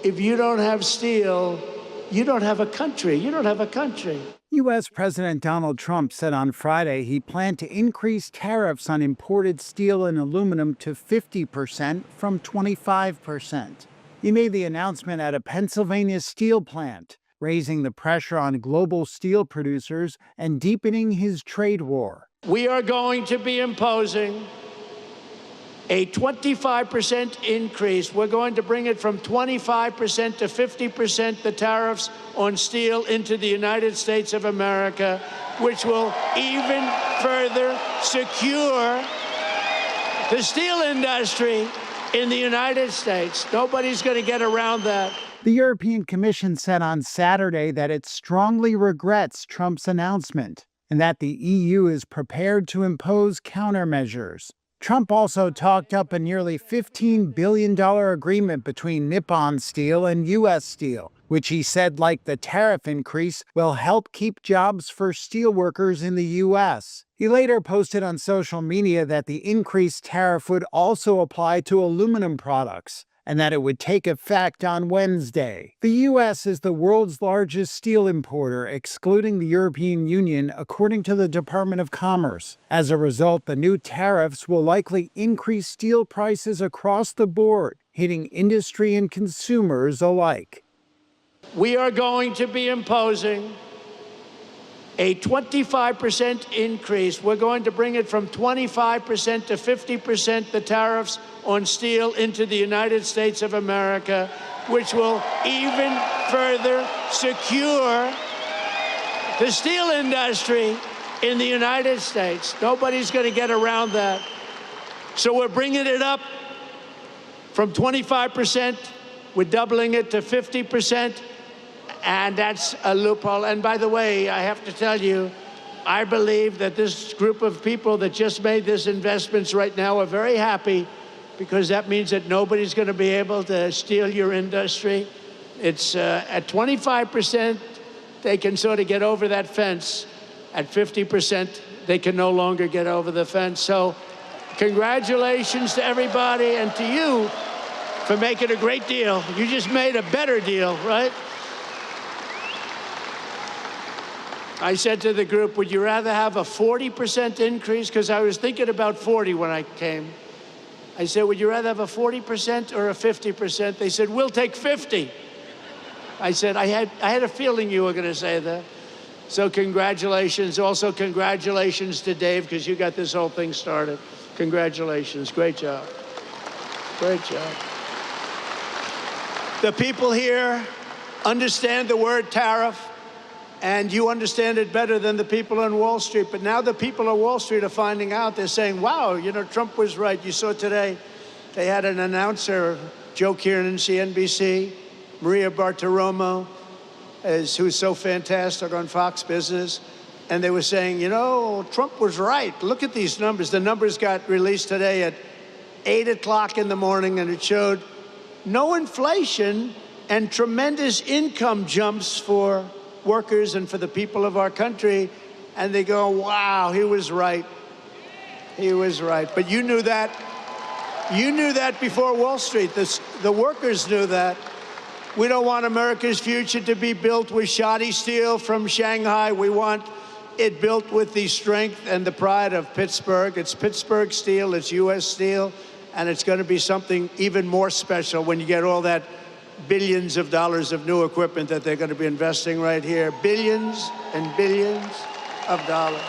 if you don't have steel, you don't have a country. You don't have a country. U.S. President Donald Trump said on Friday he planned to increase tariffs on imported steel and aluminum to 50% from 25%. He made the announcement at a Pennsylvania steel plant, raising the pressure on global steel producers and deepening his trade war. We are going to be imposing a 25% increase. We're going to bring it from 25% to 50%, the tariffs on steel into the United States of America, which will even further secure the steel industry in the United States. Nobody's going to get around that. The European Commission said on Saturday that it strongly regrets Trump's announcement and that the EU is prepared to impose countermeasures. Trump also talked up a nearly $15 billion agreement between Nippon Steel and U.S. Steel, which he said, like the tariff increase, will help keep jobs for steelworkers in the U.S. He later posted on social media that the increased tariff would also apply to aluminum products, and that it would take effect on Wednesday. The U.S. is the world's largest steel importer, excluding the European Union, according to the Department of Commerce. As a result, the new tariffs will likely increase steel prices across the board, hitting industry and consumers alike. We are going to be imposing a 25% increase. We're going to bring it from 25% to 50%, the tariffs on steel into the United States of America, which will even further secure the steel industry in the United States. Nobody's going to get around that. So we're bringing it up from 25%. We're doubling it to 50%. And that's a loophole. And by the way, I have to tell you, I believe that this group of people that just made these investments right now are very happy, because that means that nobody's going to be able to steal your industry. It's at 25%, they can sort of get over that fence. At 50%, they can no longer get over the fence. So congratulations to everybody and to you for making a great deal. You just made a better deal, right? I said to the group, would you rather have a 40% increase? Because I was thinking about 40 when I came. I said, would you rather have a 40% or a 50%? They said, we'll take 50. I said, I had a feeling you were going to say that. So congratulations. Also, congratulations to Dave, because you got this whole thing started. Congratulations. Great job. Great job. The people here understand the word tariff, and you understand it better than the people on Wall Street. But now the people on Wall Street are finding out. They're saying, wow, you know, Trump was right. You saw today, they had an announcer, Joe Kiernan, CNBC, Maria Bartiromo, who's so fantastic on Fox Business. And they were saying, you know, Trump was right. Look at these numbers. The numbers got released today at 8 o'clock in the morning, and it showed no inflation and tremendous income jumps for workers and for the people of our country. And they go, wow, he was right. He was right. But you knew that. You knew that before Wall Street. The workers knew that. We don't want America's future to be built with shoddy steel from Shanghai. We want it built with the strength and the pride of Pittsburgh. It's Pittsburgh steel, it's U.S. steel, and it's going to be something even more special when you get all that billions of dollars of new equipment that they're going to be investing right here. Billions and billions of dollars.